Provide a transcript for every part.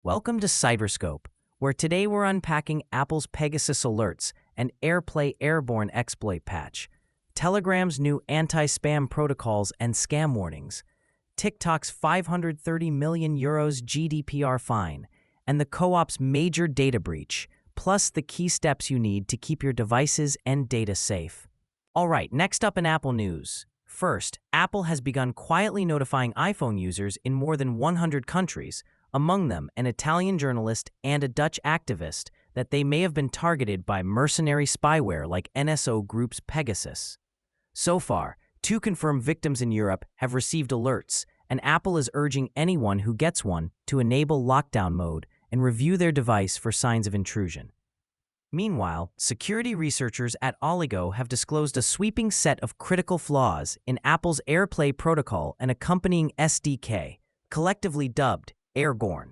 Welcome to Cyberscope, where today we're unpacking Apple's Pegasus alerts and AirPlay AirBorne exploit patch, Telegram's new anti-spam protocols and scam warnings, TikTok's €530 million GDPR fine, and the co-op's major data breach, plus the key steps you need to keep your devices and data safe. All right, next up in Apple news. First, Apple has begun quietly notifying iPhone users in more than 100 countries, among them an Italian journalist and a Dutch activist, that they may have been targeted by mercenary spyware like NSO Group's Pegasus. So far, 2 confirmed victims in Europe have received alerts, and Apple is urging anyone who gets one to enable lockdown mode and review their device for signs of intrusion. Meanwhile, security researchers at Oligo have disclosed a sweeping set of critical flaws in Apple's AirPlay protocol and accompanying SDK, collectively dubbed AirBorne.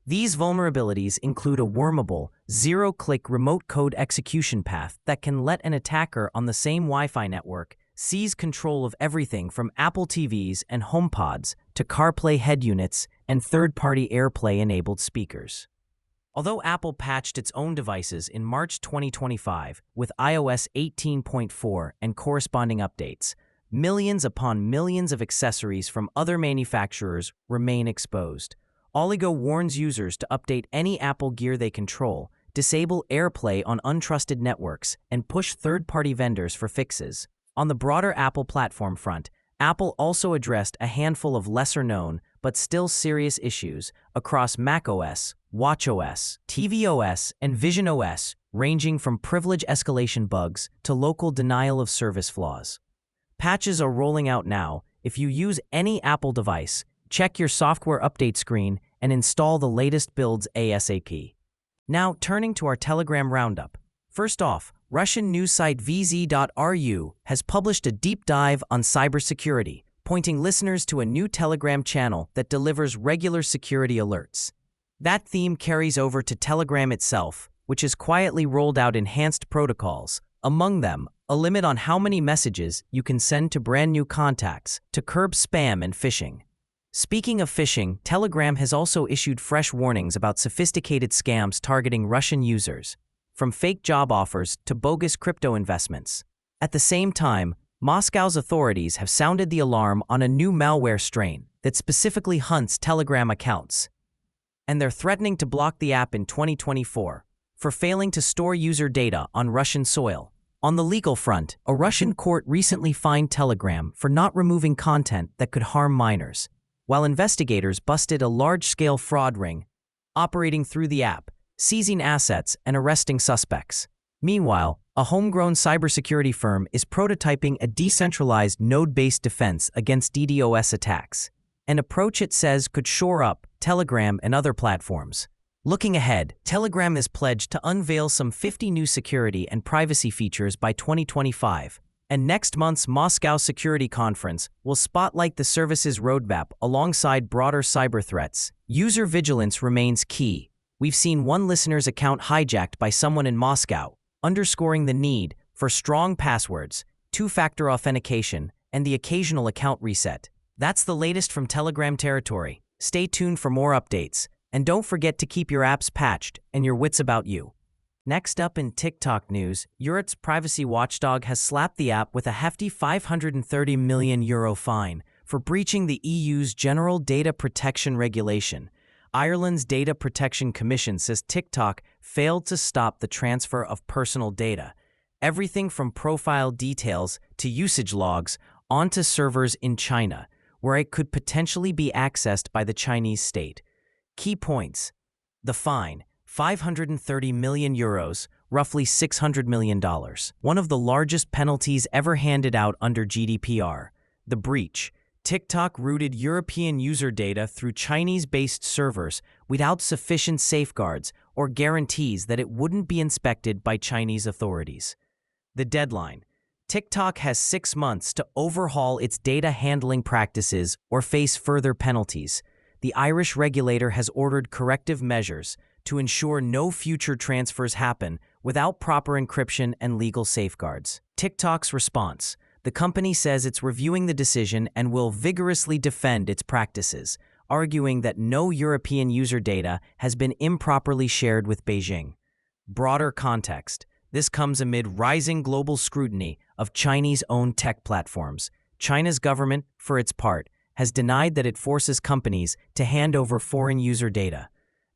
These vulnerabilities include a wormable, zero-click remote code execution path that can let an attacker on the same Wi-Fi network seize control of everything from Apple TVs and HomePods to CarPlay head units and third-party AirPlay-enabled speakers. Although Apple patched its own devices in March 2025 with iOS 18.4 and corresponding updates, millions upon millions of accessories from other manufacturers remain exposed. Oligo warns users to update any Apple gear they control, disable AirPlay on untrusted networks, and push third-party vendors for fixes. On the broader Apple platform front, Apple also addressed a handful of lesser-known but still serious issues across macOS, watchOS, tvOS, and visionOS, ranging from privilege escalation bugs to local denial-of-service flaws. Patches are rolling out now. If you use any Apple device, check your software update screen and install the latest builds ASAP. Now, turning to our Telegram roundup. First off, Russian news site vz.ru has published a deep dive on cybersecurity, pointing listeners to a new Telegram channel that delivers regular security alerts. That theme carries over to Telegram itself, which has quietly rolled out enhanced protocols, among them a limit on how many messages you can send to brand new contacts to curb spam and phishing. Speaking of phishing, Telegram has also issued fresh warnings about sophisticated scams targeting Russian users, from fake job offers to bogus crypto investments. At the same time, Moscow's authorities have sounded the alarm on a new malware strain that specifically hunts Telegram accounts, and they're threatening to block the app in 2024 for failing to store user data on Russian soil. On the legal front, a Russian court recently fined Telegram for not removing content that could harm minors, while investigators busted a large-scale fraud ring operating through the app, seizing assets and arresting suspects. Meanwhile, a homegrown cybersecurity firm is prototyping a decentralized node-based defense against DDoS attacks, an approach it says could shore up Telegram and other platforms. Looking ahead, Telegram is pledged to unveil some 50 new security and privacy features by 2025, and next month's Moscow Security Conference will spotlight the service's roadmap alongside broader cyber threats. User vigilance remains key. We've seen one listener's account hijacked by someone in Moscow, underscoring the need for strong passwords, two-factor authentication, and the occasional account reset. That's the latest from Telegram territory. Stay tuned for more updates, and don't forget to keep your apps patched and your wits about you. Next up in TikTok news, Europe's privacy watchdog has slapped the app with a hefty €530 million fine for breaching the EU's General Data Protection Regulation. Ireland's Data Protection Commission says TikTok failed to stop the transfer of personal data, everything from profile details to usage logs, onto servers in China, where it could potentially be accessed by the Chinese state. Key points: the fine, €530 million, roughly $600 million, one of the largest penalties ever handed out under GDPR. The breach: TikTok routed European user data through Chinese-based servers without sufficient safeguards or guarantees that it wouldn't be inspected by Chinese authorities. The deadline: TikTok has 6 months to overhaul its data handling practices or face further penalties. The Irish regulator has ordered corrective measures to ensure no future transfers happen without proper encryption and legal safeguards. TikTok's response: the company says it's reviewing the decision and will vigorously defend its practices, arguing that no European user data has been improperly shared with Beijing. Broader context. This comes amid rising global scrutiny of Chinese-owned tech platforms. China's government, for its part, has denied that it forces companies to hand over foreign user data.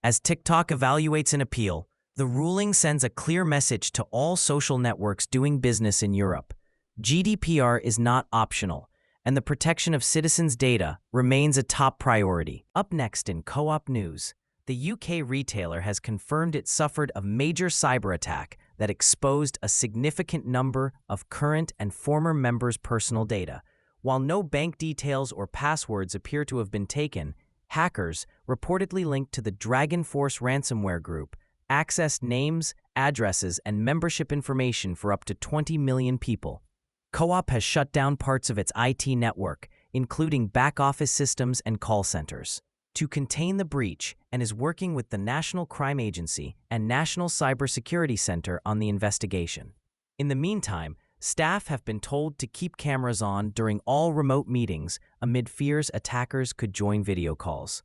As TikTok evaluates an appeal, the ruling sends a clear message to all social networks doing business in Europe. GDPR is not optional, and the protection of citizens' data remains a top priority. Up next in Co-op News, the UK retailer has confirmed it suffered a major cyber attack that exposed a significant number of current and former members' personal data. While no bank details or passwords appear to have been taken, hackers, reportedly linked to the Dragon Force ransomware group, accessed names, addresses, and membership information for up to 20 million people. Co-op has shut down parts of its IT network, including back-office systems and call centers, to contain the breach, and is working with the National Crime Agency and National Cybersecurity Center on the investigation. In the meantime, staff have been told to keep cameras on during all remote meetings amid fears attackers could join video calls.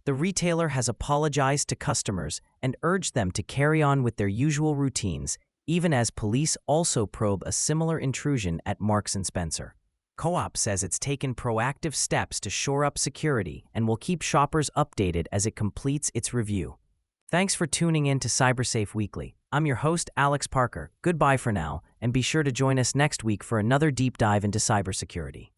The retailer has apologized to customers and urged them to carry on with their usual routines, even as police also probe a similar intrusion at Marks & Spencer. Co-op says it's taken proactive steps to shore up security and will keep shoppers updated as it completes its review. Thanks for tuning in to CyberSafe Weekly. I'm your host, Alex Parker. Goodbye for now, and be sure to join us next week for another deep dive into cybersecurity.